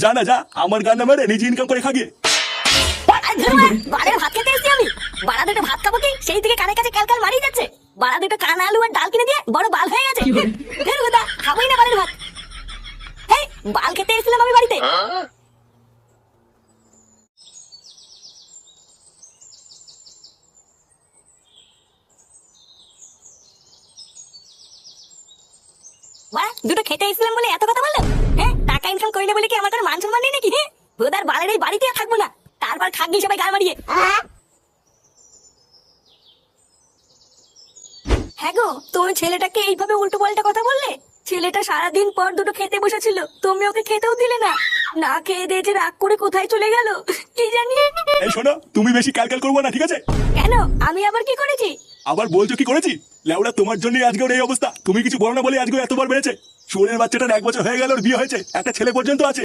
যা না যা, আমার গান না মেরে নিজে ইনকাম করে খাগিয়ে। বাড়ির ভাত খেতে এসেছি আমি। বাড়া দুটো ভাত খাবো কি, সেই থেকে কানের কাছে ক্যালকাল মারিয়ে যাচ্ছে। বাড়া দুটো কানা আলু আর ডাল কিনে দিয়ে বড় বাল হয়ে গেছে। খাবোই না বাড়ির ভাত। হেই, বাল খেতে এসেছিলাম আমি বাড়িতে। বাড়া দুটো খেতে এসেছিলাম বলে এত কথা বললো? হ্যাঁ, টাকা ইনকাম করি না বলে কি আমার কোনো মান সম্মান নেই নাকি? হ্যাঁ, ভোদার বালের এই বাড়িতে আর থাকবো না। তারপর খাগি সবাই গাল মারিয়ে। হ্যাঁ গো, তুমি ছেলেটাকে এইভাবে উল্টো পাল্টা কথা বললে? ছেলেটা সারাদিন পর দুটো খেতে বসেছিল, তুমি ওকে খেতেও দিলে না। না খেয়ে দিয়ে যে রাগ করে কোথায় চলে গেল কি জানি। এই শোনো, তুমি বেশি ক্যালকাল করবো না, ঠিক আছে? কেন, আমি আবার কি করেছি? আবার বলছো কি করেছি? লেওড়া, তোমার জন্যই আজকে ওর এই অবস্থা। তুমি কিছু বলো না বলে আজকে এতবার বেড়েছে। শুয়োরের বাচ্চাটার 1 বছর হয়ে গেল, ওর বিয়ে হয়েছে, একটা ছেলে পর্যন্ত আছে।